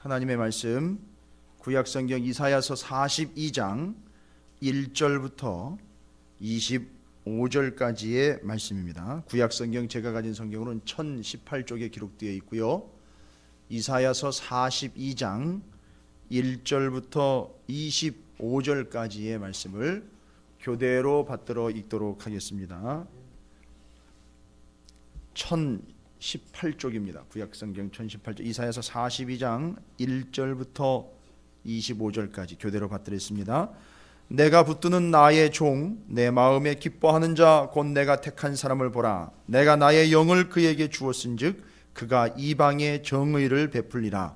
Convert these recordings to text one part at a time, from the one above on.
하나님의 말씀 구약성경 이사야서 42장 1절부터 25절까지의 말씀입니다. 구약성경 제가 가진 성경으로는 1018쪽에 기록되어 있고요. 이사야서 42장 1절부터 25절까지의 말씀을 교대로 받들어 읽도록 하겠습니다. 1018쪽입니다. 구약성경 1018쪽 이사야서 42장 1절부터 25절까지 교대로 받들었습니다. 내가 붙드는 나의 종, 내 마음에 기뻐하는 자, 곧 내가 택한 사람을 보라. 내가 나의 영을 그에게 주었은즉 그가 이방의 정의를 베풀리라.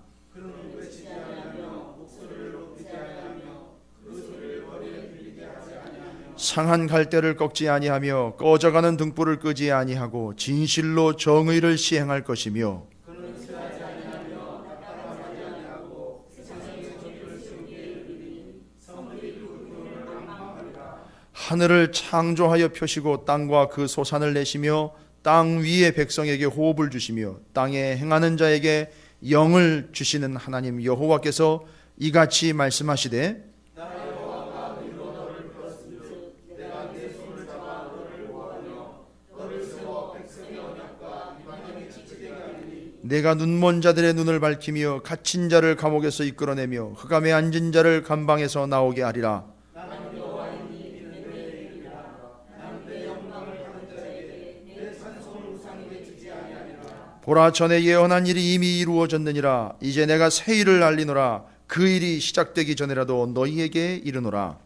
상한 갈대를 꺾지 아니하며 꺼져가는 등불을 끄지 아니하고 진실로 정의를 시행할 것이며 하늘을 창조하여 펴시고 땅과 그 소산을 내시며 땅 위의 백성에게 호흡을 주시며 땅에 행하는 자에게 영을 주시는 하나님 여호와께서 이같이 말씀하시되 내가 눈먼 자들의 눈을 밝히며 갇힌 자를 감옥에서 이끌어내며 흑암에 앉은 자를 감방에서 나오게 하리라. 보라, 전에 예언한 일이 이미 이루어졌느니라. 이제 내가 새 일을 알리노라. 그 일이 시작되기 전에라도 너희에게 이르노라.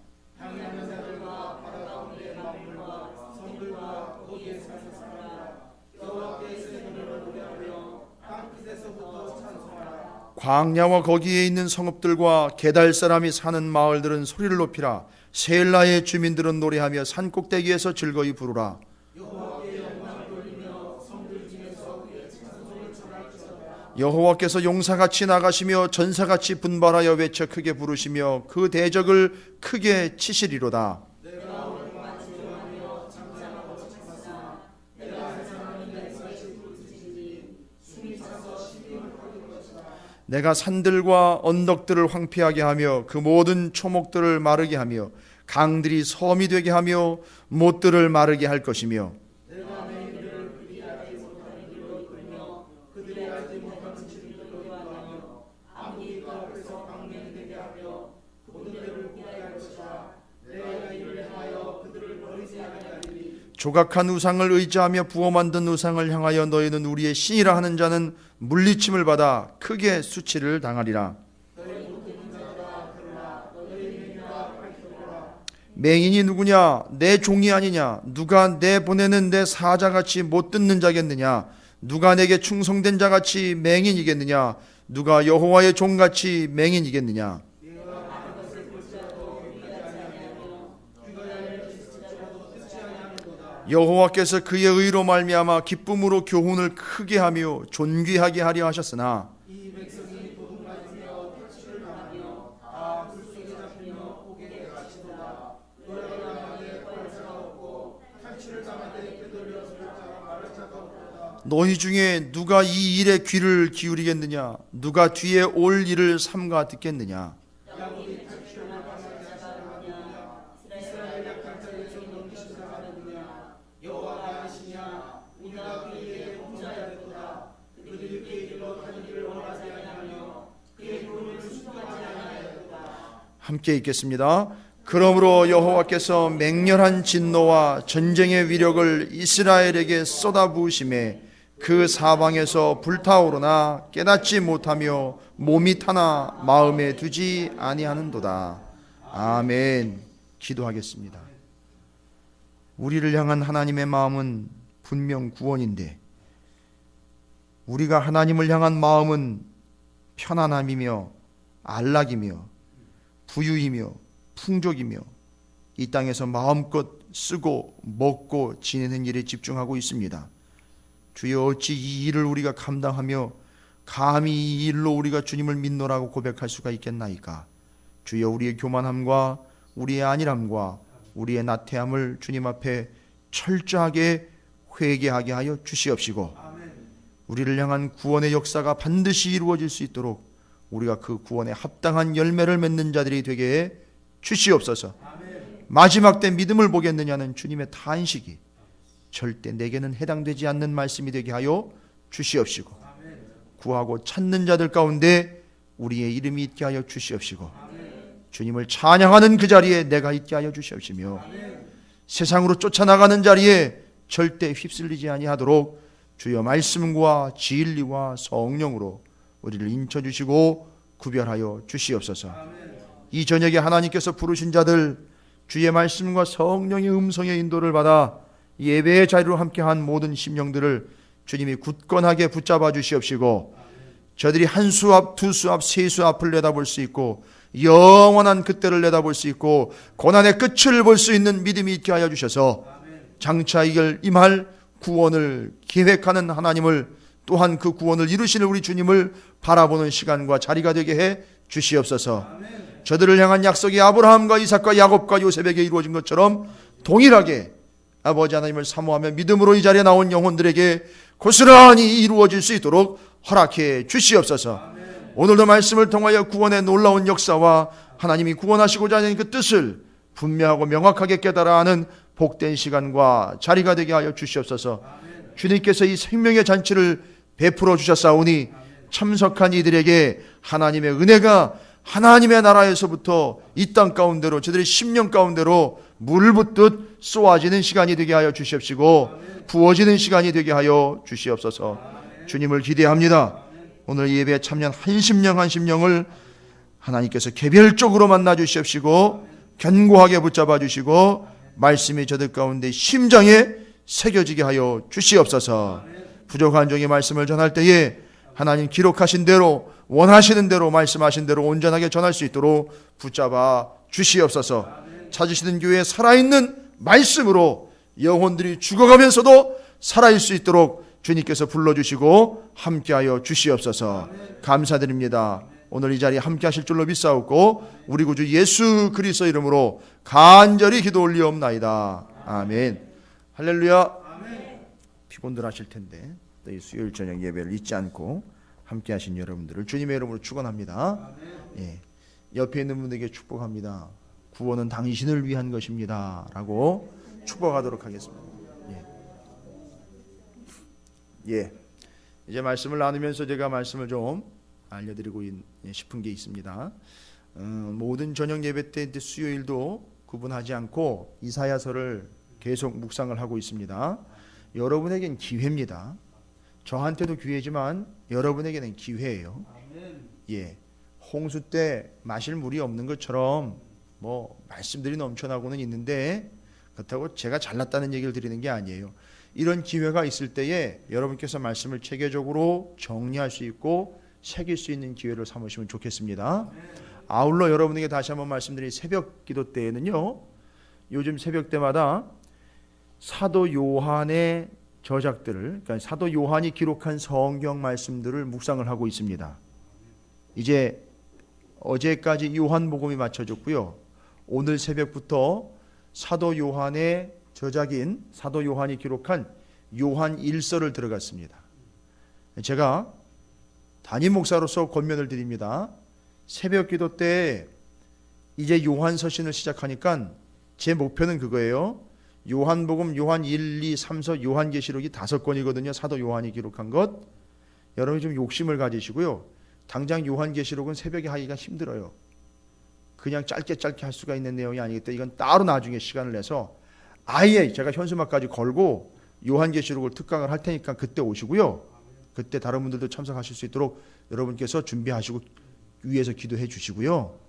광야와 거기에 있는 성읍들과 게달 사람이 사는 마을들은 소리를 높이라. 셀라의 주민들은 노래하며 산 꼭대기에서 즐거이 부르라. 여호와께서 용사같이 나가시며 전사같이 분발하여 외쳐 크게 부르시며 그 대적을 크게 치시리로다. 내가 산들과 언덕들을 황폐하게 하며 그 모든 초목들을 마르게 하며 강들이 섬이 되게 하며 못들을 마르게 할 것이며 조각한 우상을 의지하며 부어 만든 우상을 향하여 너희는 우리의 신이라 하는 자는 물리침을 받아 크게 수치를 당하리라. 맹인이 누구냐? 내 종이 아니냐? 누가 내 보내는 내 사자같이 못 듣는 자겠느냐? 누가 내게 충성된 자같이 맹인이겠느냐? 누가 여호와의 종같이 맹인이겠느냐? 여호와께서 그의 의로 말미암아 기쁨으로 교훈을 크게 하며 존귀하게 하려 하셨으나 너희 중에 누가 이 일에 귀를 기울이겠느냐? 누가 뒤에 올 일을 삼가 듣겠느냐? 함께 읽겠습니다. 그러므로 여호와께서 맹렬한 진노와 전쟁의 위력을 이스라엘에게 쏟아부으심에 그 사방에서 불타오르나 깨닫지 못하며 몸이 타나 마음에 두지 아니하는도다. 아멘. 기도하겠습니다. 우리를 향한 하나님의 마음은 분명 구원인데 우리가 하나님을 향한 마음은 편안함이며 안락이며 부유이며 풍족이며 이 땅에서 마음껏 쓰고 먹고 지내는 일에 집중하고 있습니다. 주여, 어찌 이 일을 우리가 감당하며 감히 이 일로 우리가 주님을 믿노라고 고백할 수가 있겠나이까? 주여, 우리의 교만함과 우리의 안일함과 우리의 나태함을 주님 앞에 철저하게 회개하게 하여 주시옵시고 우리를 향한 구원의 역사가 반드시 이루어질 수 있도록 우리가 그 구원에 합당한 열매를 맺는 자들이 되게 해 주시옵소서. 마지막 때 믿음을 보겠느냐는 주님의 탄식이 절대 내게는 해당되지 않는 말씀이 되게 하여 주시옵시고, 구하고 찾는 자들 가운데 우리의 이름이 있게 하여 주시옵시고, 주님을 찬양하는 그 자리에 내가 있게 하여 주시옵시며, 세상으로 쫓아나가는 자리에 절대 휩쓸리지 아니하도록 주여 말씀과 진리와 성령으로 우리를 인쳐주시고 구별하여 주시옵소서. 이 저녁에 하나님께서 부르신 자들, 주의 말씀과 성령의 음성의 인도를 받아 예배의 자리로 함께한 모든 심령들을 주님이 굳건하게 붙잡아 주시옵시고, 저들이 한 수 앞, 두 수 앞, 세 수 앞을 내다볼 수 있고 영원한 그때를 내다볼 수 있고 고난의 끝을 볼 수 있는 믿음이 있게 하여 주셔서 장차 임할 구원을 계획하는 하나님을, 또한 그 구원을 이루시는 우리 주님을 바라보는 시간과 자리가 되게 해 주시옵소서. 저들을 향한 약속이 아브라함과 이삭과 야곱과 요셉에게 이루어진 것처럼 동일하게 아버지 하나님을 사모하며 믿음으로 이 자리에 나온 영혼들에게 고스란히 이루어질 수 있도록 허락해 주시옵소서. 오늘도 말씀을 통하여 구원의 놀라운 역사와 하나님이 구원하시고자 하는 그 뜻을 분명하고 명확하게 깨달아 하는 복된 시간과 자리가 되게 하여 주시옵소서. 주님께서 이 생명의 잔치를 베풀어 주셨사오니 참석한 이들에게 하나님의 은혜가 하나님의 나라에서부터 이 땅 가운데로, 저들의 심령 가운데로 물 붓듯 쏘아지는 시간이 되게 하여 주시옵시고 부어지는 시간이 되게 하여 주시옵소서. 주님을 기대합니다. 오늘 예배에 참여한 한 심령 한 심령을 하나님께서 개별적으로 만나 주시옵시고 견고하게 붙잡아 주시고 말씀이 저들 가운데 심장에 새겨지게 하여 주시옵소서. 부족한 종의 말씀을 전할 때에 하나님 기록하신 대로, 원하시는 대로, 말씀하신 대로 온전하게 전할 수 있도록 붙잡아 주시옵소서. 찾으시는 교회에 살아있는 말씀으로 영혼들이 죽어가면서도 살아있을 수 있도록 주님께서 불러주시고 함께하여 주시옵소서. 감사드립니다. 오늘 이 자리에 함께하실 줄로 믿사옵고 우리 구주 예수 그리스도 이름으로 간절히 기도 올리옵나이다. 아멘. 할렐루야. 피곤들 하실 텐데 이 수요일 저녁 예배를 잊지 않고 함께하신 여러분들을 주님의 이름으로 축원합니다. 예. 옆에 있는 분에게 축복합니다. 구원은 당신을 위한 것입니다 라고 축복하도록 하겠습니다. 예. 이제 말씀을 나누면서 제가 말씀을 좀 알려드리고 싶은 게 있습니다. 모든 저녁 예배 때 수요일도 구분하지 않고 이사야서를 계속 묵상을 하고 있습니다. 여러분에겐 기회입니다. 저한테도 기회지만 여러분에게는 기회예요. 예. 홍수 때 마실 물이 없는 것처럼 말씀들이 넘쳐나고는 있는데 그렇다고 제가 잘났다는 얘기를 드리는 게 아니에요. 이런 기회가 있을 때에 여러분께서 말씀을 체계적으로 정리할 수 있고 새길 수 있는 기회를 삼으시면 좋겠습니다. 아울러 여러분에게 다시 한번 말씀드린 새벽 기도 때에는요, 요즘 새벽 때마다 사도 요한의 저작들을, 그러니까 사도 요한이 기록한 성경 말씀들을 묵상을 하고 있습니다. 이제 어제까지 요한복음이 마쳐졌고요. 오늘 새벽부터 사도 요한의 저작인 사도 요한이 기록한 요한 1서를 들어갔습니다. 제가 담임 목사로서 권면을 드립니다. 새벽 기도 때 이제 요한 서신을 시작하니까 제 목표는 그거예요. 요한복음, 요한 1, 2, 3서, 요한계시록이 5권이거든요. 사도 요한이 기록한 것. 여러분이 좀 욕심을 가지시고요. 당장 요한계시록은 새벽에 하기가 힘들어요. 그냥 짧게 할 수가 있는 내용이 아니기 때문에 이건 따로 나중에 시간을 내서 아예 제가 현수막까지 걸고 요한계시록을 특강을 할 테니까 그때 오시고요. 그때 다른 분들도 참석하실 수 있도록 여러분께서 준비하시고 위에서 기도해 주시고요.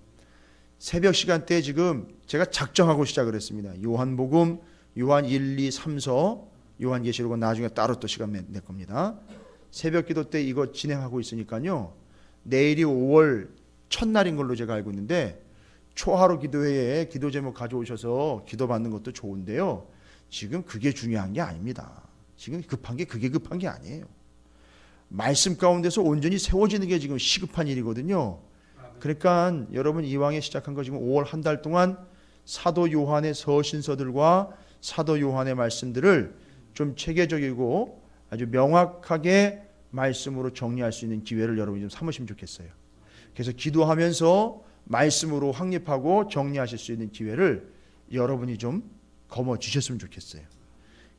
새벽 시간대에 지금 제가 작정하고 시작을 했습니다. 요한복음, 요한 1, 2, 3서, 요한계시록은 나중에 따로 또 시간 낼 겁니다. 새벽 기도 때 이거 진행하고 있으니까요. 내일이 5월 첫날인 걸로 제가 알고 있는데 초하루 기도회에 기도 제목 가져오셔서 기도 받는 것도 좋은데요. 지금 그게 중요한 게 아닙니다. 지금 급한 게 그게 급한 게 아니에요. 말씀 가운데서 온전히 세워지는 게 지금 시급한 일이거든요. 그러니까 여러분 이왕에 시작한 거 지금 5월 한 달 동안 사도 요한의 서신서들과 사도 요한의 말씀들을 좀 체계적이고 아주 명확하게 말씀으로 정리할 수 있는 기회를 여러분이 좀 삼으시면 좋겠어요. 그래서 기도하면서 말씀으로 확립하고 정리하실 수 있는 기회를 여러분이 좀 거머 주셨으면 좋겠어요.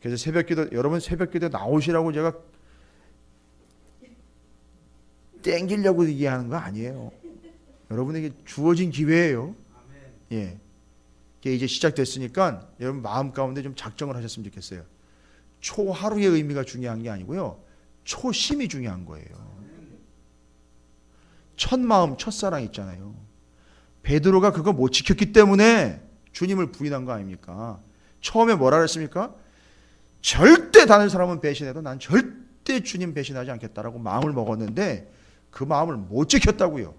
그래서 새벽기도, 여러분 새벽기도 나오시라고 제가 땡기려고 얘기하는 거 아니에요. 여러분에게 주어진 기회예요. 예. 이제 시작됐으니까 여러분 마음 가운데 좀 작정을 하셨으면 좋겠어요. 초하루의 의미가 중요한 게 아니고요, 초심이 중요한 거예요. 첫 마음, 첫사랑 있잖아요. 베드로가 그거 못 지켰기 때문에 주님을 부인한 거 아닙니까? 처음에 뭐라 그랬습니까? 절대 다른 사람은 배신해도 난 절대 주님 배신하지 않겠다라고 마음을 먹었는데 그 마음을 못 지켰다고요.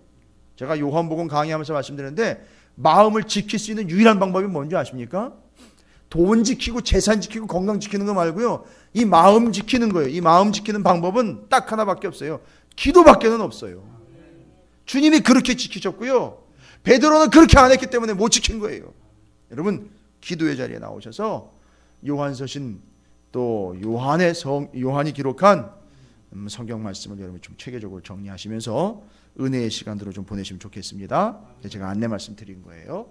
제가 요한복음 강의하면서 말씀드렸는데 마음을 지킬 수 있는 유일한 방법이 뭔지 아십니까? 돈 지키고 재산 지키고 건강 지키는 거 말고요, 이 마음 지키는 거예요. 이 마음 지키는 방법은 딱 하나밖에 없어요. 기도밖에는 없어요. 주님이 그렇게 지키셨고요, 베드로는 그렇게 안 했기 때문에 못 지킨 거예요. 여러분 기도의 자리에 나오셔서 요한서신 또 요한이 기록한 성경 말씀을 여러분 좀 체계적으로 정리하시면서 은혜의 시간들을 좀 보내시면 좋겠습니다. 제가 안내 말씀 드린 거예요.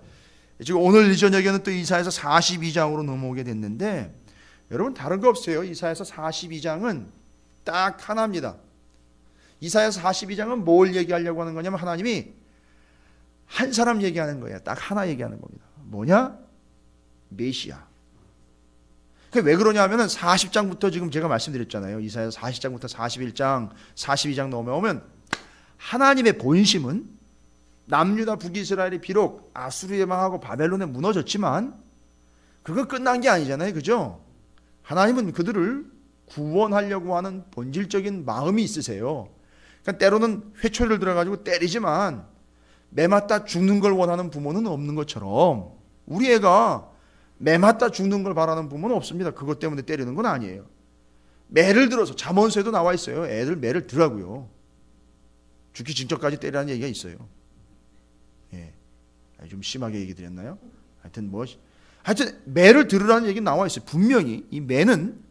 지금 오늘 이 저녁에는 또 이사야서 42장으로 넘어오게 됐는데, 여러분 다른 거 없어요. 이사야서 42장은 딱 하나입니다. 이사야서 42장은 뭘 얘기하려고 하는 거냐면 하나님이 한 사람 얘기하는 거예요. 딱 하나 얘기하는 겁니다. 뭐냐? 메시아. 왜 그러냐면은 40장부터 지금 제가 말씀드렸잖아요. 이사야서 40장부터 41장, 42장 넘어오면 하나님의 본심은 남유다 북이스라엘이 비록 아수르에 망하고 바벨론에 무너졌지만 그거 끝난 게 아니잖아요. 그죠? 하나님은 그들을 구원하려고 하는 본질적인 마음이 있으세요. 그러니까 때로는 회초리를 들어가지고 때리지만 매 맞다 죽는 걸 원하는 부모는 없는 것처럼 우리 애가 매 맞다 죽는 걸 바라는 부모는 없습니다. 그것 때문에 때리는 건 아니에요. 매를 들어서, 잠언서에도 나와 있어요. 애들 매를 들라고요. 죽기 직전까지 때리라는 얘기가 있어요. 예, 좀 심하게 얘기 드렸나요? 하여튼 매를 들으라는 얘기 나와 있어요. 분명히 이 매는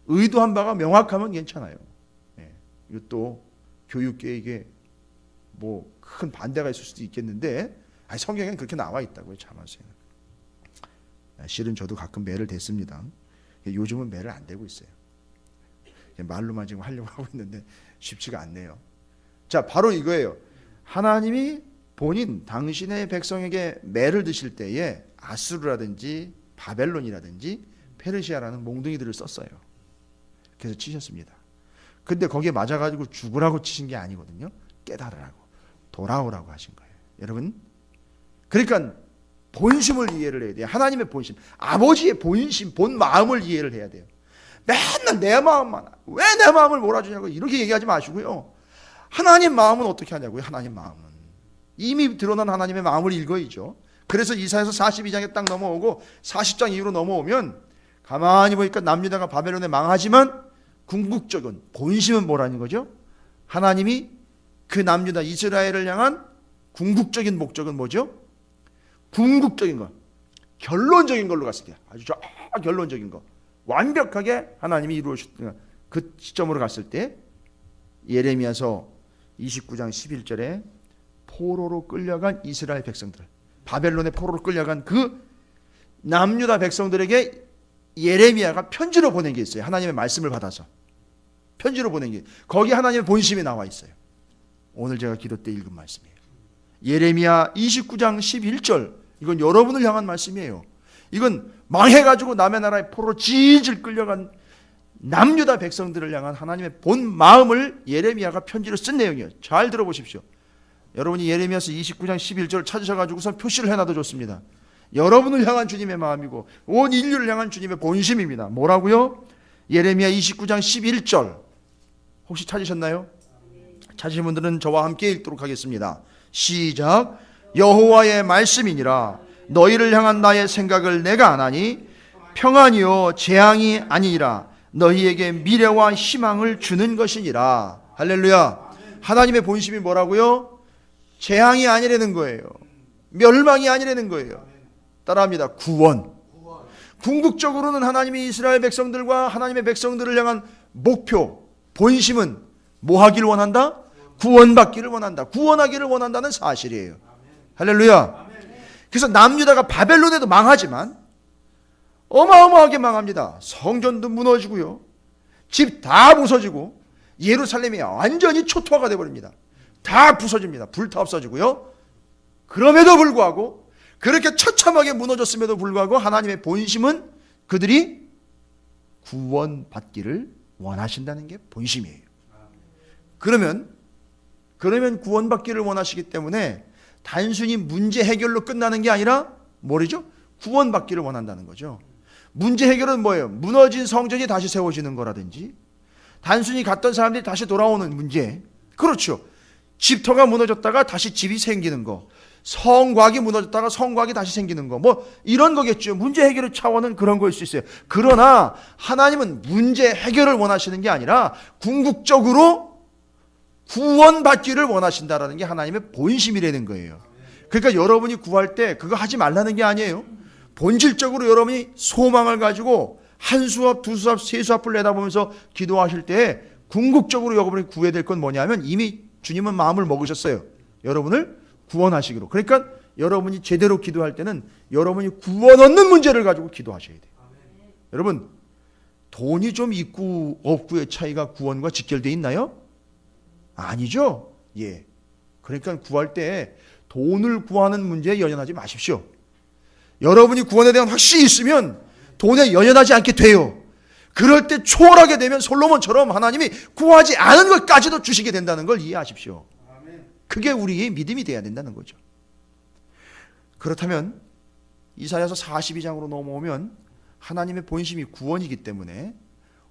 의도한 바가 명확하면 괜찮아요. 예, 이것도 교육계에게 뭐 큰 반대가 있을 수도 있겠는데, 성경에는 그렇게 나와 있다고요. 잠언서에는. 실은 저도 가끔 매를 댔습니다. 요즘은 매를 안 대고 있어요. 말로만 지금 하려고 하고 있는데 쉽지가 않네요. 자, 바로 이거예요. 하나님이 본인 당신의 백성에게 매를 드실 때에 아수르라든지 바벨론이라든지 페르시아라는 몽둥이들을 썼어요. 그래서 치셨습니다. 근데 거기에 맞아가지고 죽으라고 치신 게 아니거든요. 깨달으라고, 돌아오라고 하신 거예요. 여러분, 그러니까 본심을 이해를 해야 돼요. 하나님의 본심, 아버지의 본심, 본 마음을 이해를 해야 돼요. 맨날 내 마음만, 왜 내 마음을 몰아주냐고 이렇게 얘기하지 마시고요. 하나님 마음은 어떻게 하냐고요. 하나님 마음은 이미 드러난 하나님의 마음을 읽어야죠. 그래서 이사야서 42장에 딱 넘어오고 40장 이후로 넘어오면 가만히 보니까 남유다가 바벨론에 망하지만 궁극적인 본심은 뭐라는 거죠? 하나님이 그 남유다 이스라엘을 향한 궁극적인 목적은 뭐죠? 궁극적인 거, 결론적인 걸로 갔을 때, 아주 결론적인 거, 완벽하게 하나님이 이루어주셨던 그 시점으로 갔을 때, 예레미야서 29장 11절에 포로로 끌려간 이스라엘 백성들, 바벨론의 포로로 끌려간 그 남유다 백성들에게 예레미야가 편지로 보낸 게 있어요. 하나님의 말씀을 받아서 편지로 보낸 게, 거기 하나님의 본심이 나와 있어요. 오늘 제가 기도 때 읽은 말씀이에요. 예레미야 29장 11절, 이건 여러분을 향한 말씀이에요. 이건 망해가지고 남의 나라에 포로 질질 끌려간 남유다 백성들을 향한 하나님의 본 마음을 예레미야가 편지로 쓴 내용이에요. 잘 들어보십시오. 여러분이 예레미야서 29장 11절을 찾으셔가지고 우선 표시를 해놔도 좋습니다. 여러분을 향한 주님의 마음이고 온 인류를 향한 주님의 본심입니다. 뭐라고요? 예레미야 29장 11절 혹시 찾으셨나요? 찾으신 분들은 저와 함께 읽도록 하겠습니다. 시작. 여호와의 말씀이니라. 너희를 향한 나의 생각을 내가 아나니 평안이요 재앙이 아니니라. 너희에게 미래와 희망을 주는 것이니라. 할렐루야. 하나님의 본심이 뭐라고요? 재앙이 아니라는 거예요. 멸망이 아니라는 거예요. 따라합니다. 구원. 궁극적으로는 하나님이 이스라엘 백성들과 하나님의 백성들을 향한 목표, 본심은 뭐 하길 원한다? 구원받기를 원한다. 구원하기를 원한다는 사실이에요. 할렐루야. 그래서 남유다가 바벨론에도 망하지만 어마어마하게 망합니다. 성전도 무너지고요. 집 다 부서지고 예루살렘이 완전히 초토화가 되어버립니다. 다 부서집니다. 불타 없어지고요. 그럼에도 불구하고 그렇게 처참하게 무너졌음에도 불구하고 하나님의 본심은 그들이 구원받기를 원하신다는 게 본심이에요. 그러면 구원받기를 원하시기 때문에 단순히 문제 해결로 끝나는 게 아니라 뭐죠? 구원받기를 원한다는 거죠. 문제 해결은 뭐예요? 무너진 성전이 다시 세워지는 거라든지 단순히 갔던 사람들이 다시 돌아오는 문제. 그렇죠. 집터가 무너졌다가 다시 집이 생기는 거, 성곽이 무너졌다가 성곽이 다시 생기는 거, 뭐 이런 거겠죠. 문제 해결의 차원은 그런 거일 수 있어요. 그러나 하나님은 문제 해결을 원하시는 게 아니라 궁극적으로 구원받기를 원하신다라는 게 하나님의 본심이라는 거예요. 그러니까 여러분이 구할 때 그거 하지 말라는 게 아니에요. 본질적으로 여러분이 소망을 가지고 한 수업, 두 수업, 세 수업을 내다보면서 기도하실 때 궁극적으로 여러분이 구해야 될 건 뭐냐면 이미 주님은 마음을 먹으셨어요. 여러분을 구원하시기로. 그러니까 여러분이 제대로 기도할 때는 여러분이 구원 얻는 문제를 가지고 기도하셔야 돼요. 여러분, 돈이 좀 있고 없고의 차이가 구원과 직결되어 있나요? 아니죠. 예. 그러니까 구할 때 돈을 구하는 문제에 연연하지 마십시오. 여러분이 구원에 대한 확신이 있으면 돈에 연연하지 않게 돼요. 그럴 때 초월하게 되면 솔로몬처럼 하나님이 구하지 않은 것까지도 주시게 된다는 걸 이해하십시오. 그게 우리의 믿음이 돼야 된다는 거죠. 그렇다면 이사야서 42장으로 넘어오면 하나님의 본심이 구원이기 때문에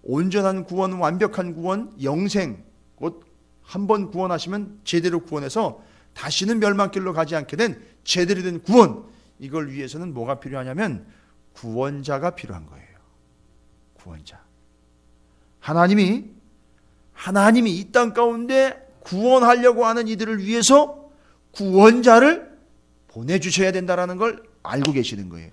온전한 구원, 완벽한 구원, 영생, 곧 한 번 구원하시면 제대로 구원해서 다시는 멸망길로 가지 않게 된 제대로 된 구원, 이걸 위해서는 뭐가 필요하냐면 구원자가 필요한 거예요. 구원자. 하나님이 이 땅 가운데 구원하려고 하는 이들을 위해서 구원자를 보내주셔야 된다는 걸 알고 계시는 거예요.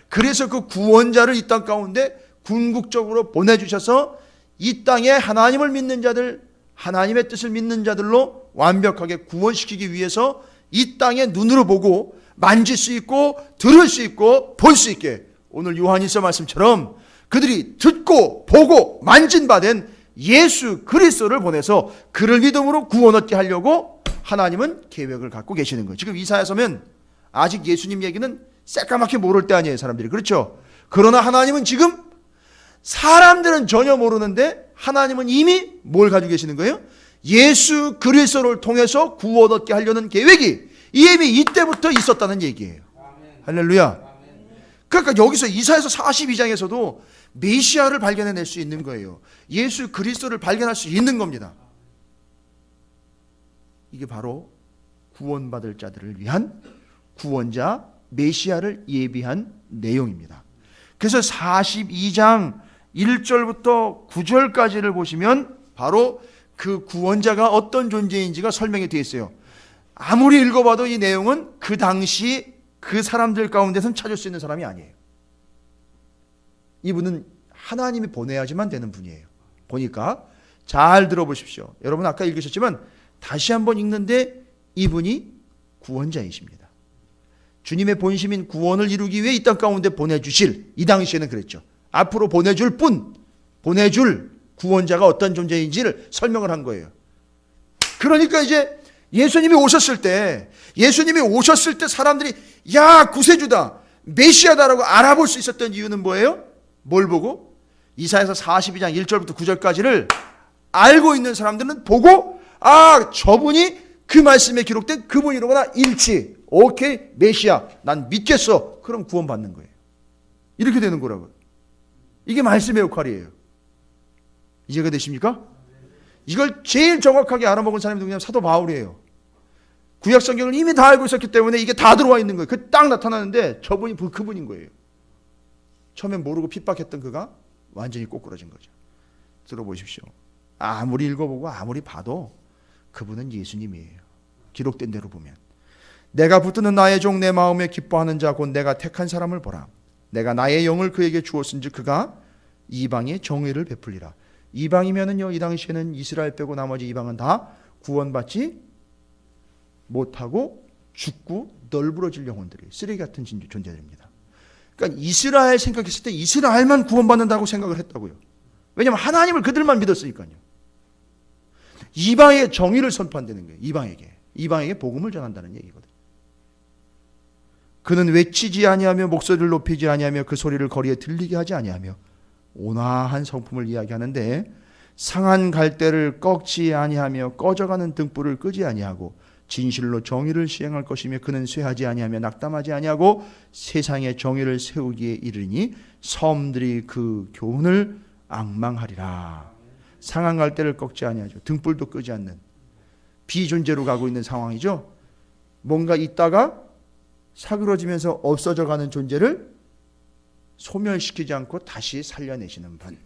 그래서 그 구원자를 이 땅 가운데 궁극적으로 보내주셔서 이 땅에 하나님을 믿는 자들, 하나님의 뜻을 믿는 자들로 완벽하게 구원시키기 위해서 이 땅에 눈으로 보고 만질 수 있고 들을 수 있고 볼 수 있게, 오늘 요한일서 말씀처럼 그들이 듣고 보고 만진 바 된 예수 그리스도를 보내서 그를 믿음으로 구원 얻게 하려고 하나님은 계획을 갖고 계시는 거예요. 지금 이사야서면 아직 예수님 얘기는 새까맣게 모를 때 아니에요, 사람들이. 그렇죠? 그러나 하나님은 지금 사람들은 전혀 모르는데 하나님은 이미 뭘 가지고 계시는 거예요? 예수 그리스도를 통해서 구원 얻게 하려는 계획이 이미 이때부터 있었다는 얘기예요. 할렐루야. 그러니까 여기서 이사야서 42장에서도 메시아를 발견해낼 수 있는 거예요. 예수 그리스도를 발견할 수 있는 겁니다. 이게 바로 구원받을 자들을 위한 구원자 메시아를 예비한 내용입니다. 그래서 42장 1절부터 9절까지를 보시면 바로 그 구원자가 어떤 존재인지가 설명이 되어 있어요. 아무리 읽어봐도 이 내용은 그 당시 그 사람들 가운데서는 찾을 수 있는 사람이 아니에요. 이분은 하나님이 보내야지만 되는 분이에요. 보니까 잘 들어보십시오. 여러분 아까 읽으셨지만 다시 한번 읽는데 이분이 구원자이십니다. 주님의 본심인 구원을 이루기 위해 이 땅 가운데 보내주실, 이 당시에는 그랬죠. 앞으로 보내줄 분, 보내줄 구원자가 어떤 존재인지를 설명을 한 거예요. 그러니까 이제 예수님이 오셨을 때 사람들이 야, 구세주다, 메시아다라고 알아볼 수 있었던 이유는 뭐예요? 뭘 보고? 이사야서 42장 1절부터 9절까지를 알고 있는 사람들은 보고, 아, 저분이 그 말씀에 기록된 그분이로구나, 일치. 오케이, 메시아, 난 믿겠어. 그럼 구원받는 거예요. 이렇게 되는 거라고요. 이게 말씀의 역할이에요. 이해가 되십니까? 이걸 제일 정확하게 알아먹은 사람이 누구냐면 사도 바울이에요. 구약 성경을 이미 다 알고 있었기 때문에 이게 다 들어와 있는 거예요. 그 딱 나타나는데 저분이 그분인 거예요. 처음엔 모르고 핍박했던 그가 완전히 꼬꾸라진 거죠. 들어보십시오. 아무리 읽어보고 아무리 봐도 그분은 예수님이에요. 기록된 대로 보면. 내가 붙드는 나의 종 내 마음에 기뻐하는 자 곧 내가 택한 사람을 보라. 내가 나의 영을 그에게 주었은즉 그가 이방의 정의를 베풀리라. 이방이면은요, 이 당시에는 이스라엘 빼고 나머지 이방은 다 구원받지 못하고 죽고 널브러질 영혼들이 쓰레기 같은 존재들입니다. 그러니까 이스라엘 생각했을 때 이스라엘만 구원받는다고 생각을 했다고요. 왜냐하면 하나님을 그들만 믿었으니까요. 이방의 정의를 선포한다는 거예요. 이방에게 복음을 전한다는 얘기거든요. 그는 외치지 아니하며 목소리를 높이지 아니하며 그 소리를 거리에 들리게 하지 아니하며 온화한 성품을 이야기하는데 상한 갈대를 꺾지 아니하며 꺼져가는 등불을 끄지 아니하고 진실로 정의를 시행할 것이며 그는 쇠하지 아니하며 낙담하지 아니하고 세상에 정의를 세우기에 이르니 섬들이 그 교훈을 앙망하리라. 상한 갈대를 꺾지 아니하죠. 등불도 끄지 않는 비존재로 가고 있는 상황이죠. 뭔가 있다가 사그러지면서 없어져가는 존재를 소멸시키지 않고 다시 살려내시는 분,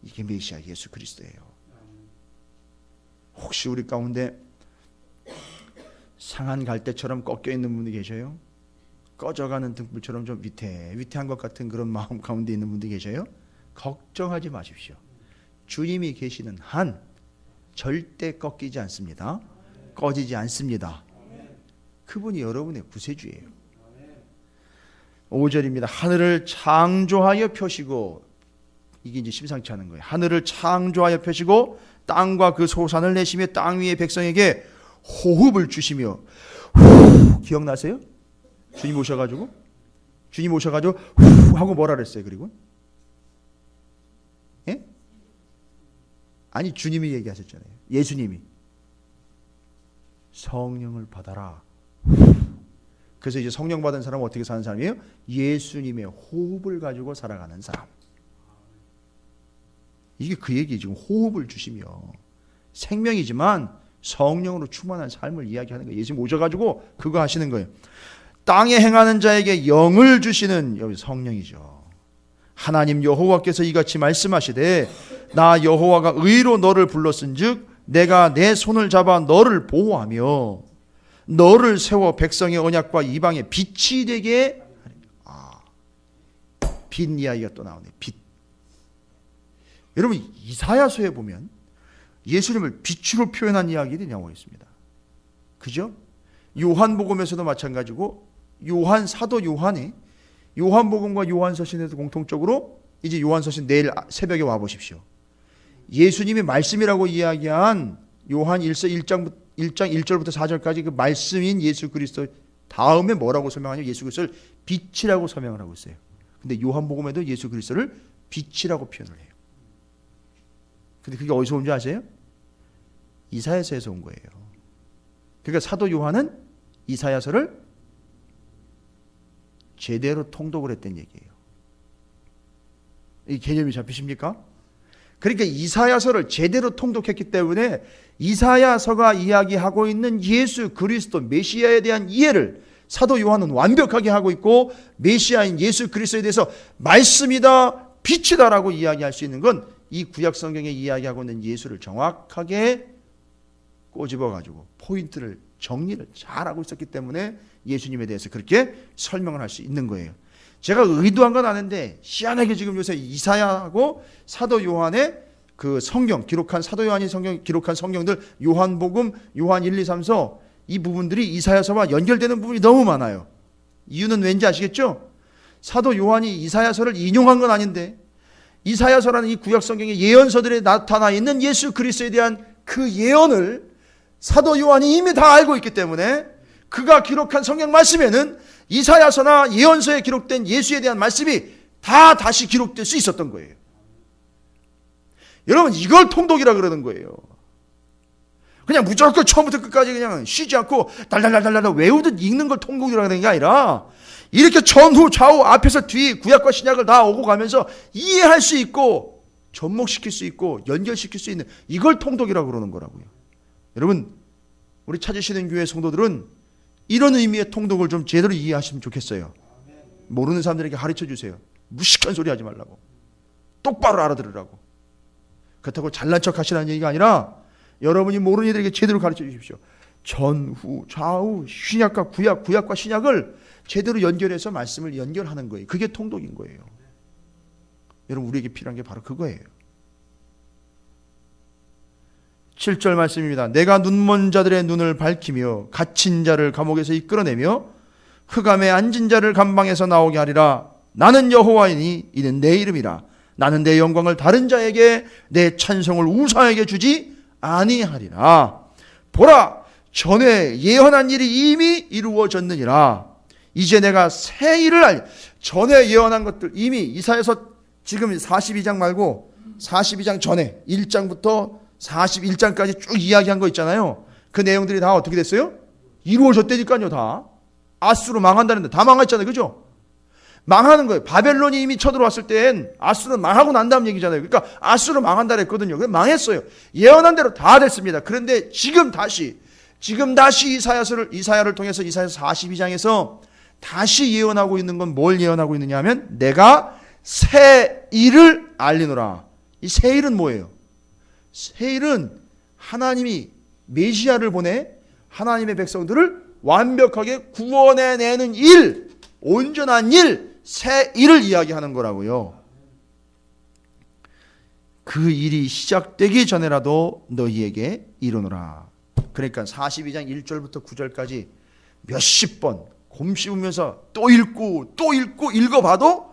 이게 메시아 예수 그리스도예요. 혹시 우리 가운데 상한 갈대처럼 꺾여 있는 분이 계셔요? 꺼져가는 등불처럼 좀 위태한 것 같은 그런 마음 가운데 있는 분들이 계셔요? 걱정하지 마십시오. 주님이 계시는 한 절대 꺾이지 않습니다. 꺼지지 않습니다. 그분이 여러분의 구세주예요. 5절입니다. 하늘을 창조하여 펴시고, 이게 이제 심상치 않은 거예요. 하늘을 창조하여 펴시고 땅과 그 소산을 내시며 땅 위의 백성에게 호흡을 주시며. 기억나세요? 주님 오셔가지고 후 하고 뭐라 그랬어요? 그리고 예? 아니 주님이 얘기하셨잖아요. 예수님이 성령을 받아라. 그래서 이제 성령 받은 사람은 어떻게 사는 사람이에요? 예수님의 호흡을 가지고 살아가는 사람. 이게 그 얘기. 지금 호흡을 주시며 생명이지만 성령으로 충만한 삶을 이야기하는 거예요. 예수님 오셔가지고 그거 하시는 거예요. 땅에 행하는 자에게 영을 주시는, 여기 성령이죠. 하나님 여호와께서 이같이 말씀하시되 나 여호와가 의로 너를 불렀은즉 내가 내 손을 잡아 너를 보호하며 너를 세워 백성의 언약과 이방의 빛이 되게. 빛 이야기가 또 나오네. 빛. 여러분 이사야서에 보면 예수님을 빛으로 표현한 이야기들이 나오고 있습니다. 그죠? 요한복음에서도 마찬가지고 사도 요한이 요한복음과 요한서신에도 공통적으로 이제 요한서신 내일 새벽에 와보십시오. 예수님이 말씀이라고 이야기한 요한 1장 1절부터 4절까지 그 말씀인 예수 그리스도 다음에 뭐라고 설명하냐면 예수 그리스도를 빛이라고 설명을 하고 있어요. 근데 요한복음에도 예수 그리스도를 빛이라고 표현을 해요. 근데 그게 어디서 온 줄 아세요? 이사야서에서 온 거예요. 그러니까 사도 요한은 이사야서를 제대로 통독을 했던 얘기예요. 이 개념이 잡히십니까? 그러니까 이사야서를 제대로 통독했기 때문에 이사야서가 이야기하고 있는 예수 그리스도 메시아에 대한 이해를 사도 요한은 완벽하게 하고 있고, 메시아인 예수 그리스도에 대해서 말씀이다, 빛이다라고 이야기할 수 있는 건 이 구약 성경에 이야기하고 있는 예수를 정확하게 꼬집어가지고 포인트를 정리를 잘하고 있었기 때문에 예수님에 대해서 그렇게 설명을 할 수 있는 거예요. 제가 의도한 건 아는데 희한하게 지금 요새 이사야하고 사도 요한의 그 성경 기록한, 사도 요한이 성경 기록한 성경들, 요한복음, 요한 1, 2, 3서, 이 부분들이 이사야서와 연결되는 부분이 너무 많아요. 이유는 왠지 아시겠죠? 사도 요한이 이사야서를 인용한 건 아닌데 이사야서라는 이 구약 성경의 예언서들에 나타나 있는 예수 그리스도에 대한 그 예언을 사도 요한이 이미 다 알고 있기 때문에 그가 기록한 성경 말씀에는 이사야서나 예언서에 기록된 예수에 대한 말씀이 다 다시 기록될 수 있었던 거예요. 여러분 이걸 통독이라 그러는 거예요. 그냥 무조건 처음부터 끝까지 그냥 쉬지 않고 달달달달 외우듯 읽는 걸 통독이라 하는 게 아니라 이렇게 전후 좌우 앞에서 뒤 구약과 신약을 다 오고 가면서 이해할 수 있고 접목시킬 수 있고 연결시킬 수 있는, 이걸 통독이라고 그러는 거라고요. 여러분 우리 찾으시는 교회 성도들은 이런 의미의 통독을 좀 제대로 이해하시면 좋겠어요. 모르는 사람들에게 가르쳐 주세요. 무식한 소리 하지 말라고, 똑바로 알아들으라고. 그렇다고 잘난 척 하시라는 얘기가 아니라 여러분이 모르는 이들에게 제대로 가르쳐 주십시오. 전후 좌우 신약과 구약, 구약과 신약을 제대로 연결해서 말씀을 연결하는 거예요. 그게 통독인 거예요. 여러분 우리에게 필요한 게 바로 그거예요. 7절 말씀입니다. 내가 눈먼 자들의 눈을 밝히며 갇힌 자를 감옥에서 이끌어내며 흑암에 앉은 자를 감방에서 나오게 하리라. 나는 여호와이니 이는 내 이름이라. 나는 내 영광을 다른 자에게 내 찬송을 우상에게 주지 아니하리라. 보라, 전에 예언한 일이 이미 이루어졌느니라. 이제 내가 새 일을 알리. 전에 예언한 것들 이미 이사야서 지금 42장 말고 42장 전에 1장부터 41장까지 쭉 이야기한 거 있잖아요. 그 내용들이 다 어떻게 됐어요? 이루어졌다니까요. 다 아수르 망한다는데 다 망했잖아요. 그죠? 망하는 거예요. 바벨론이 이미 쳐들어왔을 땐 아수르는 망하고 난 다음 얘기잖아요. 그러니까 아수르 망한다 그랬거든요. 그래서 망했어요. 예언한 대로 다 됐습니다. 그런데 지금 다시 이사야를 통해서 이사야서 42장에서 다시 예언하고 있는 건 뭘 예언하고 있느냐 하면 내가 새 일을 알리노라. 이 새 일은 뭐예요? 새 일은 하나님이 메시아를 보내 하나님의 백성들을 완벽하게 구원해내는 일, 온전한 일, 새 일을 이야기하는 거라고요. 그 일이 시작되기 전에라도 너희에게 이르노라. 그러니까 42장 1절부터 9절까지 몇십 번 곰씹으면서 또 읽고 읽어봐도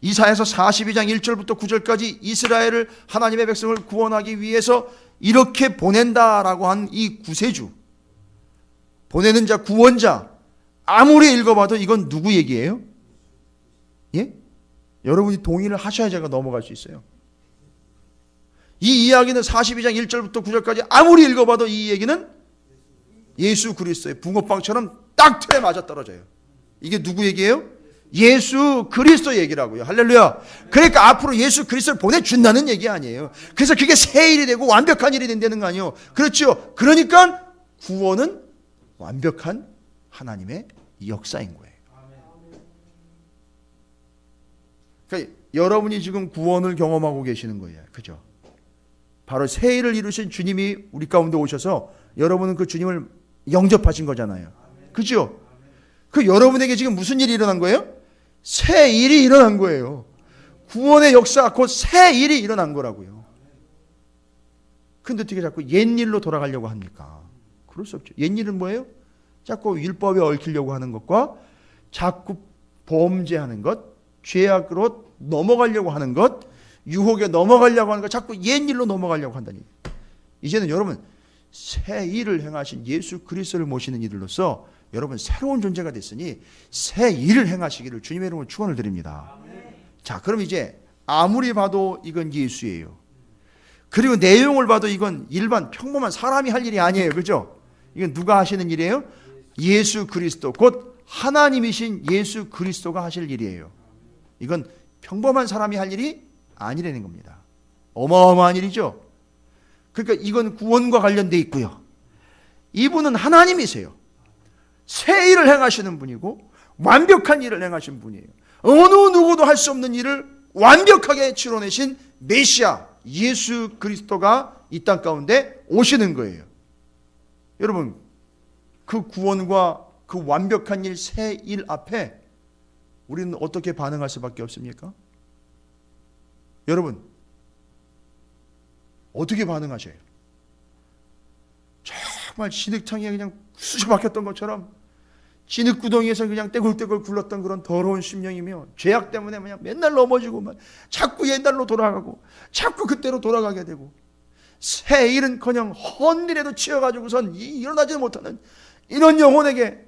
이사야서 42장 1절부터 9절까지 이스라엘을 하나님의 백성을 구원하기 위해서 이렇게 보낸다라고 한 이 구세주, 보내는 자, 구원자, 아무리 읽어봐도 이건 누구 얘기예요? 예? 여러분이 동의를 하셔야 제가 넘어갈 수 있어요. 이 이야기는 42장 1절부터 9절까지 아무리 읽어봐도 이 얘기는 예수 그리스도의 붕어빵처럼 딱 틀에 맞아떨어져요. 이게 누구 얘기예요? 예수 그리스도 얘기라고요. 할렐루야. 그러니까 앞으로 예수 그리스도를 보내준다는 얘기 아니에요. 그래서 그게 새 일이 되고 완벽한 일이 된다는 거 아니에요. 그렇죠. 그러니까 구원은 완벽한 하나님의 역사인 거예요. 그러니까 여러분이 지금 구원을 경험하고 계시는 거예요. 그죠? 바로 새 일을 이루신 주님이 우리 가운데 오셔서 여러분은 그 주님을 영접하신 거잖아요. 그죠? 그 여러분에게 지금 무슨 일이 일어난 거예요? 새 일이 일어난 거예요. 구원의 역사, 곧 새 일이 일어난 거라고요. 근데 어떻게 자꾸 옛일로 돌아가려고 합니까? 그럴 수 없죠. 옛일은 뭐예요? 자꾸 율법에 얽히려고 하는 것과 자꾸 범죄하는 것, 죄악으로 넘어가려고 하는 것, 유혹에 넘어가려고 하는 것, 자꾸 옛일로 넘어가려고 한다니. 이제는 여러분 새 일을 행하신 예수 그리스도를 모시는 이들로서 여러분 새로운 존재가 됐으니 새 일을 행하시기를 주님의 이름으로 축원을 드립니다. 자, 그럼 이제 아무리 봐도 이건 예수예요. 그리고 내용을 봐도 이건 일반 평범한 사람이 할 일이 아니에요. 그죠? 이건 누가 하시는 일이에요? 예수 그리스도, 곧 하나님이신 예수 그리스도가 하실 일이에요. 이건 평범한 사람이 할 일이 아니라는 겁니다. 어마어마한 일이죠. 그러니까 이건 구원과 관련돼 있고요. 이분은 하나님이세요. 새 일을 행하시는 분이고 완벽한 일을 행하신 분이에요. 어느 누구도 할 수 없는 일을 완벽하게 치러내신 메시아 예수 그리스도가 이 땅 가운데 오시는 거예요. 여러분, 그 구원과 그 완벽한 일, 새 일 앞에 우리는 어떻게 반응할 수밖에 없습니까? 여러분, 어떻게 반응하셔요? 정말 진흙탕에 그냥 쑤셔박혔던 것처럼 진흙구덩이에서 그냥 떼굴떼굴 굴렀던 그런 더러운 심령이며 죄악 때문에 그냥 맨날 넘어지고 자꾸 옛날로 돌아가고 자꾸 그때로 돌아가게 되고 새 일은커녕 헛일에도 치여가지고선 일어나지 못하는 이런 영혼에게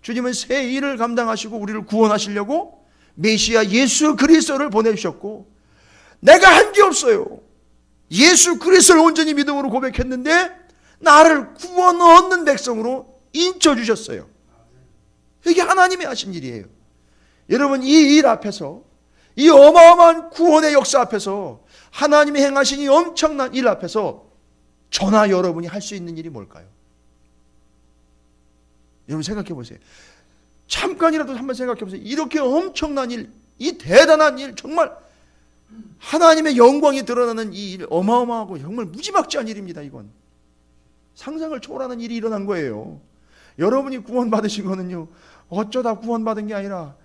주님은 새 일을 감당하시고 우리를 구원하시려고 메시아 예수 그리스도를 보내주셨고 내가 한 게 없어요. 예수 그리스도를 온전히 믿음으로 고백했는데 나를 구원 얻는 백성으로 인쳐주셨어요. 이게 하나님이 하신 일이에요. 여러분, 이 일 앞에서, 이 어마어마한 구원의 역사 앞에서, 하나님이 행하신 이 엄청난 일 앞에서 저나 여러분이 할 수 있는 일이 뭘까요? 여러분 생각해 보세요. 잠깐이라도 한번 생각해 보세요. 이렇게 엄청난 일, 이 대단한 일, 정말 하나님의 영광이 드러나는 이 일, 어마어마하고 정말 무지막지한 일입니다. 이건 상상을 초월하는 일이 일어난 거예요. 여러분이 구원받으신 거는요, 어쩌다 구원받은 게 아니라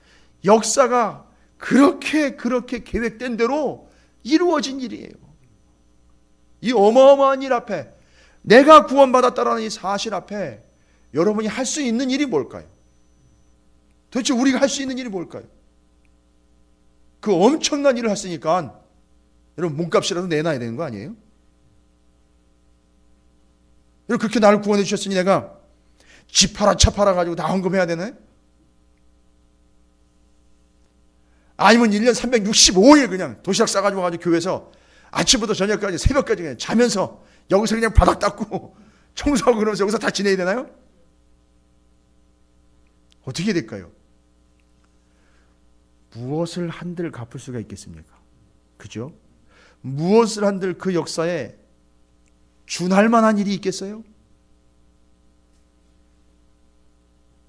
역사가 그렇게 계획된 대로 이루어진 일이에요. 이 어마어마한 일 앞에 내가 구원받았다라는 이 사실 앞에 여러분이 할 수 있는 일이 뭘까요? 도대체 우리가 할 수 있는 일이 뭘까요? 그 엄청난 일을 했으니까 여러분 몸값이라도 내놔야 되는 거 아니에요? 여러분 그렇게 나를 구원해 주셨으니 내가 집 팔아 차 팔아 가지고 다 헌금해야 되네? 아니면 1년 365일 그냥 도시락 싸가지고 가지고 교회에서 아침부터 저녁까지 새벽까지 그냥 자면서 여기서 그냥 바닥 닦고 청소하고 그러면서 여기서 다 지내야 되나요? 어떻게 될까요? 무엇을 한들 갚을 수가 있겠습니까? 그죠? 무엇을 한들 그 역사에 준할 만한 일이 있겠어요?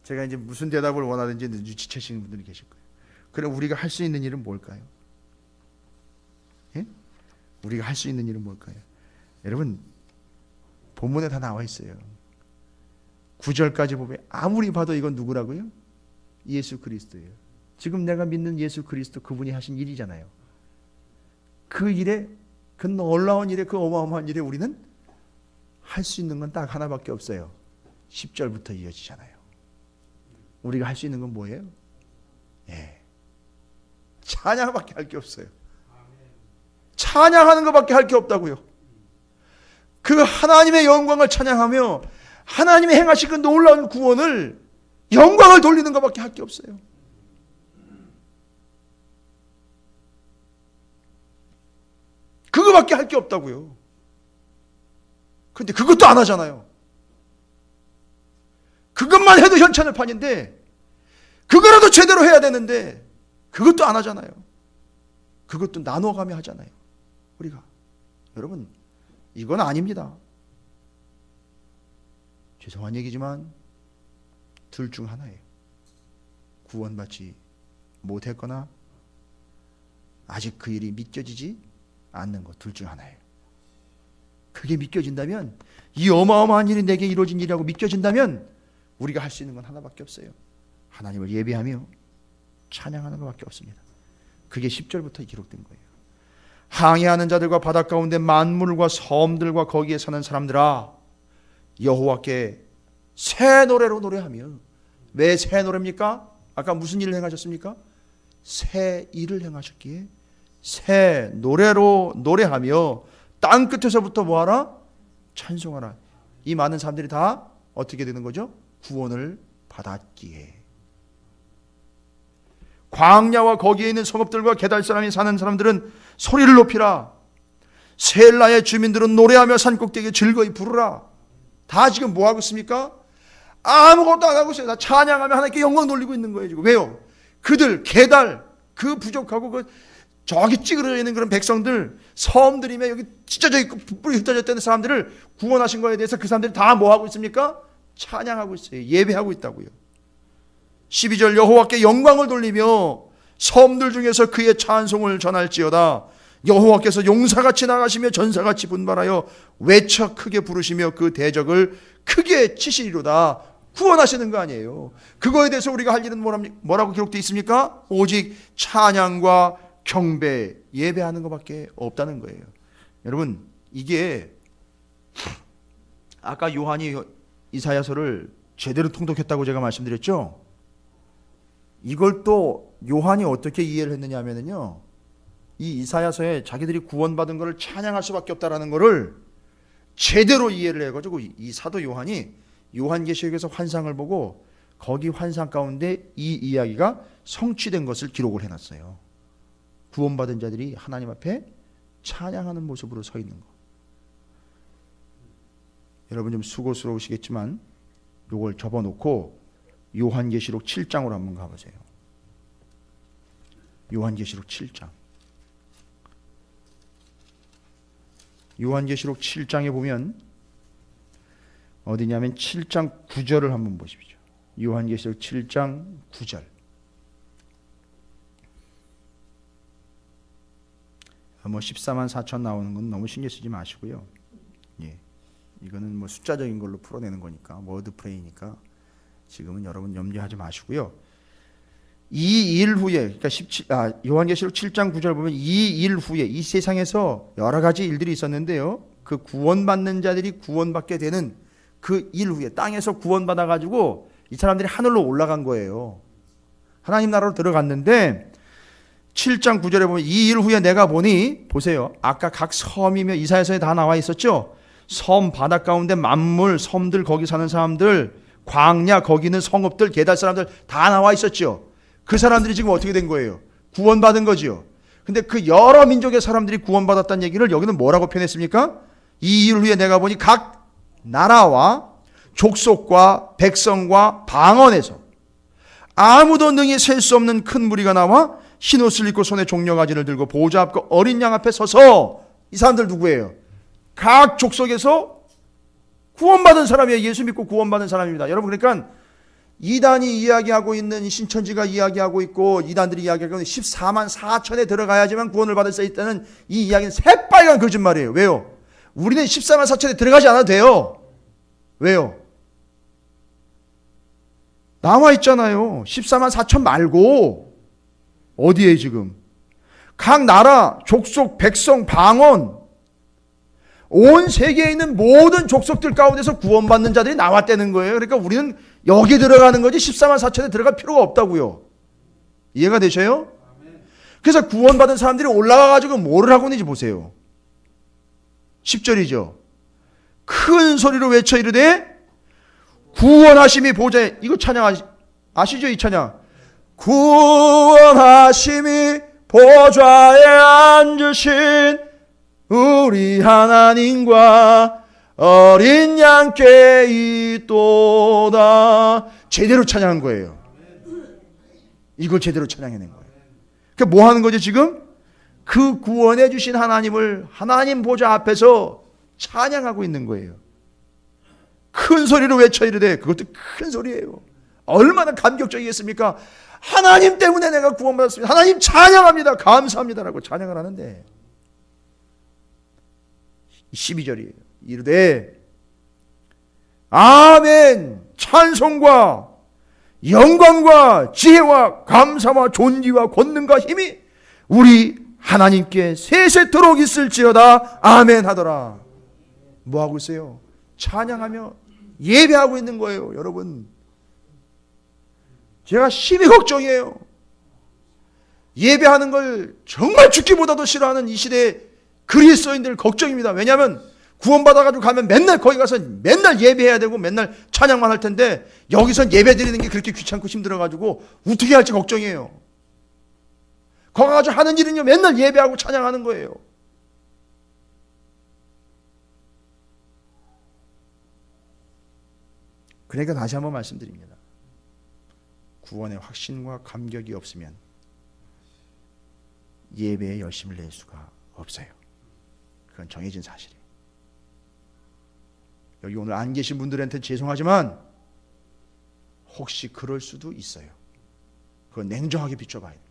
제가 이제 무슨 대답을 원하는지 눈치채시는 분들이 계실 거예요. 그럼 우리가 할 수 있는 일은 뭘까요? 예? 우리가 할 수 있는 일은 뭘까요? 여러분 본문에 다 나와 있어요. 9절까지 보면 아무리 봐도 이건 누구라고요? 예수 그리스도예요. 지금 내가 믿는 예수 그리스도 그분이 하신 일이잖아요. 그 일에 그 놀라운 일에 그 어마어마한 일에 우리는 할 수 있는 건 딱 하나밖에 없어요. 10절부터 이어지잖아요. 우리가 할 수 있는 건 뭐예요? 예. 찬양밖에 할 게 없어요. 찬양하는 것밖에 할 게 없다고요. 그 하나님의 영광을 찬양하며 하나님의 행하신 그 놀라운 구원을 영광을 돌리는 것밖에 할 게 없어요. 그거밖에 할 게 없다고요. 근데 그것도 안 하잖아요. 그것만 해도 현찬을 판인데 그거라도 제대로 해야 되는데 그것도 안 하잖아요. 그것도 나눠가며 하잖아요. 우리가 여러분 이건 아닙니다. 죄송한 얘기지만 둘 중 하나예요. 구원받지 못했거나 아직 그 일이 믿겨지지 않는 것 둘 중 하나예요. 그게 믿겨진다면 이 어마어마한 일이 내게 이루어진 일이라고 믿겨진다면 우리가 할 수 있는 건 하나밖에 없어요. 하나님을 예배하며 찬양하는 것밖에 없습니다. 그게 10절부터 기록된 거예요. 항해하는 자들과 바닷 가운데 만물과 섬들과 거기에 사는 사람들아 여호와께 새 노래로 노래하며. 왜 새 노래입니까? 아까 무슨 일을 행하셨습니까? 새 일을 행하셨기에 새 노래로 노래하며 땅 끝에서부터 뭐하라? 찬송하라. 이 많은 사람들이 다 어떻게 되는 거죠? 구원을 받았기에. 광야와 거기에 있는 성읍들과 게달 사람이 사는 사람들은 소리를 높이라. 셀라의 주민들은 노래하며 산꼭대기에 즐거이 부르라. 다 지금 뭐 하고 있습니까? 아무것도 안 하고 있어요. 다 찬양하며 하나님께 영광 돌리고 있는 거예요. 지금. 왜요? 그들 게달 그 부족하고 그 저기 찌그러져 있는 그런 백성들 섬들이며 여기 찢어져 있고 뿔이 흩어졌다는 사람들을 구원하신 거에 대해서 그 사람들이 다 뭐 하고 있습니까? 찬양하고 있어요. 예배하고 있다고요. 12절 여호와께 영광을 돌리며 섬들 중에서 그의 찬송을 전할지어다. 여호와께서 용사같이 나가시며 전사같이 분발하여 외쳐 크게 부르시며 그 대적을 크게 치시리로다. 구원하시는 거 아니에요. 그거에 대해서 우리가 할 일은 뭐라고 기록되어 있습니까? 오직 찬양과 경배, 예배하는 것밖에 없다는 거예요. 여러분 이게 아까 요한이 이사야서를 제대로 통독했다고 제가 말씀드렸죠. 이걸 또 요한이 어떻게 이해를 했느냐 하면요, 이 이사야서에 자기들이 구원받은 것을 찬양할 수밖에 없다라는 것을 제대로 이해를 해가지고 이 사도 요한이 요한계시록에서 환상을 보고 거기 환상 가운데 이 이야기가 성취된 것을 기록을 해놨어요. 구원받은 자들이 하나님 앞에 찬양하는 모습으로 서 있는 것. 여러분 좀 수고스러우시겠지만 이걸 접어놓고 요한계시록 7장으로 한번 가보세요. 요한계시록 7장. 요한계시록 7장에 보면 어디냐면 7장 9절을 한번 보십시오. 요한계시록 7장 9절. 뭐 14만 4천 나오는 건 너무 신경 쓰지 마시고요. 예, 이거는 뭐 숫자적인 걸로 풀어내는 거니까, 워드프레이니까 지금은 여러분 염려하지 마시고요. 이 일 후에, 그러니까 요한계시록 7장 9절 보면 이 일 후에 이 세상에서 여러 가지 일들이 있었는데요. 그 구원받는 자들이 구원받게 되는 그 일 후에 땅에서 구원받아 가지고 이 사람들이 하늘로 올라간 거예요. 하나님 나라로 들어갔는데 7장 9절에 보면 이 일 후에 내가 보니, 보세요, 아까 각 섬이며 이사야서에 다 나와 있었죠. 섬 바닷 가운데 만물, 섬들, 거기 사는 사람들, 광야, 거기 있는 성읍들, 게달 사람들 다 나와 있었죠. 그 사람들이 지금 어떻게 된 거예요? 구원받은 거지요. 근데 그 여러 민족의 사람들이 구원받았다는 얘기를 여기는 뭐라고 표현했습니까? 이 일 후에 내가 보니 각 나라와 족속과 백성과 방언에서 아무도 능히 셀 수 없는 큰 무리가 나와 흰옷을 입고 손에 종려가지를 들고 보좌 앞과 어린 양 앞에 서서, 이 사람들 누구예요? 각 족속에서 구원받은 사람이에요. 예수 믿고 구원받은 사람입니다. 여러분, 그러니까 이단이 이야기하고 있는, 신천지가 이야기하고 있고 이단들이 이야기하고 있는 14만 4천에 들어가야지만 구원을 받을 수 있다는 이 이야기는 새빨간 거짓말이에요. 왜요? 우리는 14만 4천에 들어가지 않아도 돼요. 왜요? 나와 있잖아요. 14만 4천 말고 어디에 지금 각 나라, 족속, 백성, 방언, 온 세계에 있는 모든 족속들 가운데서 구원받는 자들이 나왔다는 거예요. 그러니까 우리는 여기 들어가는 거지 14만 4천에 들어갈 필요가 없다고요. 이해가 되셔요? 그래서 구원받은 사람들이 올라가가지고 뭐를 하고 있는지 보세요. 10절이죠. 큰 소리로 외쳐 이르되 구원하심이 보좌에, 이거 찬양 아시죠? 이 찬양. 구원하심이 보좌에 앉으신 우리 하나님과 어린 양께 있도다. 제대로 찬양한 거예요. 이걸 제대로 찬양해낸 거예요. 그러니까 뭐 하는 거죠 지금? 그 구원해 주신 하나님을 하나님 보좌 앞에서 찬양하고 있는 거예요. 큰 소리로 외쳐 이르되, 그것도 큰 소리예요. 얼마나 감격적이겠습니까? 하나님 때문에 내가 구원받았습니다. 하나님 찬양합니다. 감사합니다라고 찬양을 하는데 12절이에요. 이르되 아멘, 찬송과 영광과 지혜와 감사와 존귀와 권능과 힘이 우리 하나님께 세세토록 있을지어다. 아멘 하더라. 뭐 하고 있어요? 찬양하며 예배하고 있는 거예요. 여러분, 제가 심히 걱정이에요. 예배하는 걸 정말 죽기보다도 싫어하는 이 시대의 그리스도인들 걱정입니다. 왜냐하면 구원받아가지고 가면 맨날 거기 가서 맨날 예배해야 되고 맨날 찬양만 할 텐데, 여기선 예배 드리는 게 그렇게 귀찮고 힘들어가지고 어떻게 할지 걱정이에요. 거기 가서 하는 일은요, 맨날 예배하고 찬양하는 거예요. 그러니까 다시 한번 말씀드립니다. 구원의 확신과 감격이 없으면 예배에 열심을 낼 수가 없어요. 그건 정해진 사실이에요. 여기 오늘 안 계신 분들한테 죄송하지만 혹시 그럴 수도 있어요. 그건 냉정하게 비춰봐야 돼요.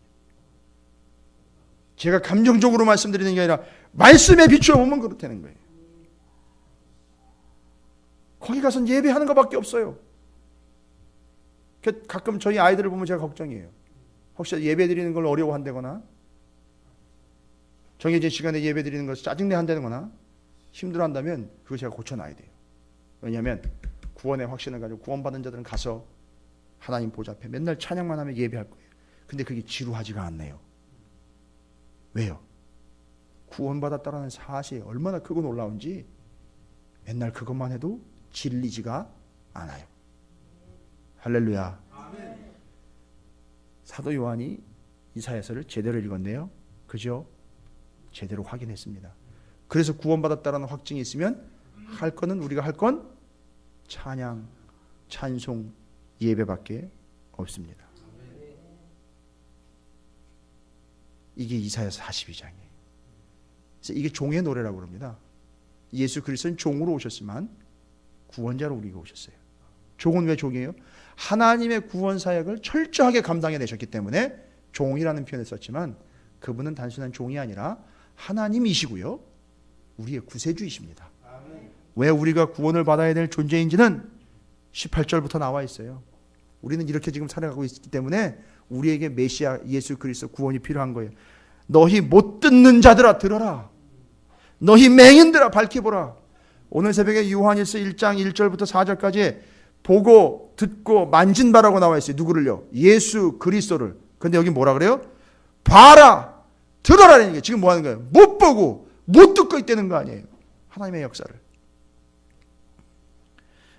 제가 감정적으로 말씀드리는 게 아니라 말씀에 비추어보면 그렇다는 거예요. 거기 가서는 예배하는 것밖에 없어요. 가끔 저희 아이들을 보면 제가 걱정이에요. 혹시 예배 드리는 걸 어려워한다거나, 정해진 시간에 예배 드리는 것을 짜증내 한다거나 힘들어한다면 그거 제가 고쳐놔야 돼요. 왜냐하면 구원의 확신을 가지고 구원받은 자들은 가서 하나님 보좌 앞에 맨날 찬양만 하면 예배할 거예요. 근데 그게 지루하지가 않네요. 왜요? 구원받았다라는 사실이 얼마나 크고 놀라운지 맨날 그것만 해도 질리지가 않아요. 할렐루야. 사도 요한이 이사야서를 제대로 읽었네요. 그죠? 제대로 확인했습니다. 그래서 구원받았다라는 확증이 있으면 할 거는, 우리가 할 건 찬양, 찬송, 예배밖에 없습니다. 이게 이사야서 42장이에요. 그래서 이게 종의 노래라고 합니다. 예수 그리스도는 종으로 오셨지만 구원자로 우리가 오셨어요. 종은 왜 종이에요? 하나님의 구원 사역을 철저하게 감당해 내셨기 때문에 종이라는 표현을 썼지만, 그분은 단순한 종이 아니라 하나님이시고요, 우리의 구세주이십니다. 왜 우리가 구원을 받아야 될 존재인지는 18절부터 나와 있어요. 우리는 이렇게 지금 살아가고 있기 때문에 우리에게 메시아 예수 그리스도 구원이 필요한 거예요. 너희 못 듣는 자들아 들어라. 너희 맹인들아 밝혀보라. 오늘 새벽에 요한일서 1장 1절부터 4절까지 보고 듣고 만진 바라고 나와 있어요. 누구를요? 예수 그리스도를. 근데 여기 뭐라 그래요? 봐라, 들어라는 게 지금 뭐 하는 거예요? 못 보고 못 듣고 있다는 거 아니에요. 하나님의 역사를.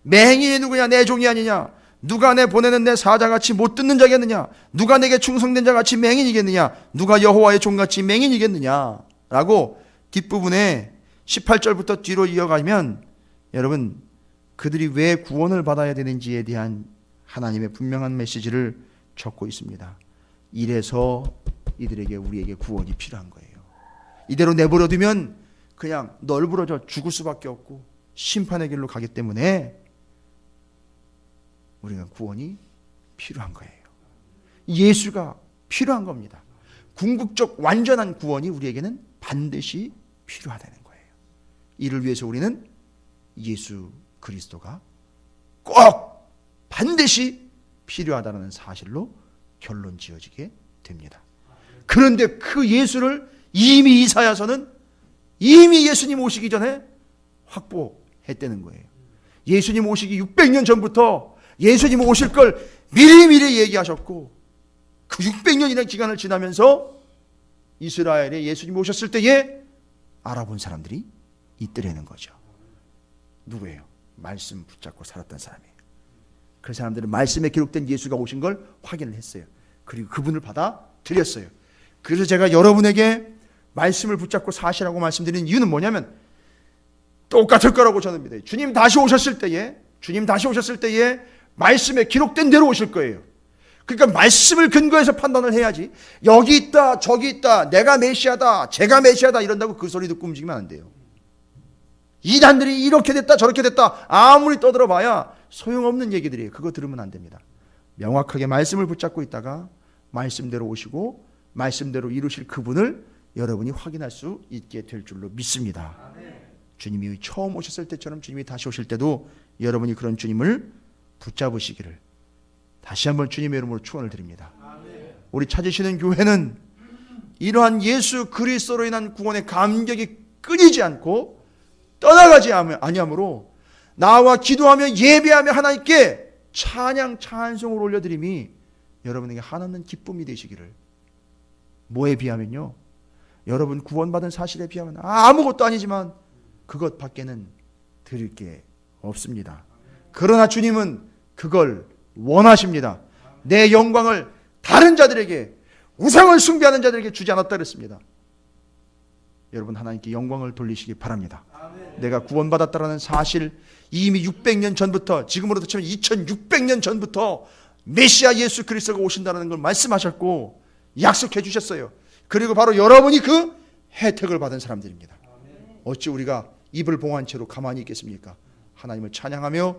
맹인이 누구냐? 내 종이 아니냐? 누가 내 보내는 내 사자같이 못 듣는 자겠느냐? 누가 내게 충성된 자같이 맹인이겠느냐? 누가 여호와의 종같이 맹인이겠느냐? 라고 뒷부분에 18절부터 뒤로 이어가면 여러분 그들이 왜 구원을 받아야 되는지에 대한 하나님의 분명한 메시지를 적고 있습니다. 이래서 이들에게 우리에게 구원이 필요한 거예요. 이대로 내버려두면 그냥 널브러져 죽을 수밖에 없고 심판의 길로 가기 때문에 우리가 구원이 필요한 거예요. 예수가 필요한 겁니다. 궁극적 완전한 구원이 우리에게는 반드시 필요하다는 거예요. 이를 위해서 우리는 예수 그리스도가 꼭 반드시 필요하다는 사실로 결론 지어지게 됩니다. 그런데 그 예수를 이미 이사야서는 이미 예수님 오시기 전에 확보했다는 거예요. 예수님 오시기 600년 전부터 예수님 오실 걸 미리미리 얘기하셨고 그 600년이라는 기간을 지나면서 이스라엘에 예수님 오셨을 때에 알아본 사람들이 있더라는 거죠. 누구예요? 말씀 붙잡고 살았던 사람이에요. 그 사람들은 말씀에 기록된 예수가 오신 걸 확인을 했어요. 그리고 그분을 받아들였어요. 그래서 제가 여러분에게 말씀을 붙잡고 사시라고 말씀드리는 이유는 뭐냐면 똑같을 거라고 저는 믿어요. 주님 다시 오셨을 때에 말씀에 기록된 대로 오실 거예요. 그러니까 말씀을 근거해서 판단을 해야지 여기 있다 저기 있다 내가 메시아다 제가 메시아다 이런다고 그 소리 듣고 움직이면 안 돼요. 이단들이 이렇게 됐다 저렇게 됐다 아무리 떠들어봐야 소용없는 얘기들이에요. 그거 들으면 안 됩니다. 명확하게 말씀을 붙잡고 있다가 말씀대로 오시고 말씀대로 이루실 그분을 여러분이 확인할 수 있게 될 줄로 믿습니다. 주님이 처음 오셨을 때처럼 주님이 다시 오실 때도 여러분이 그런 주님을 붙잡으시기를 다시 한번 주님의 이름으로 축원을 드립니다. 우리 찾으시는 교회는 이러한 예수 그리스도로 인한 구원의 감격이 끊이지 않고 떠나가지 아니하므로 나와 기도하며 예배하며 하나님께 찬양 찬송을 올려드림이 여러분에게 한없는 기쁨이 되시기를. 뭐에 비하면요, 여러분 구원받은 사실에 비하면 아무것도 아니지만 그것 밖에는 드릴 게 없습니다. 그러나 주님은 그걸 원하십니다. 내 영광을 다른 자들에게, 우상을 숭배하는 자들에게 주지 않았다 그랬습니다. 여러분 하나님께 영광을 돌리시기 바랍니다. 아멘. 내가 구원받았다라는 사실, 이미 600년 전부터, 지금으로부터 치면 2600년 전부터 메시아 예수 그리스도가 오신다는 걸 말씀하셨고 약속해 주셨어요. 그리고 바로 여러분이 그 혜택을 받은 사람들입니다. 어찌 우리가 입을 봉한 채로 가만히 있겠습니까? 하나님을 찬양하며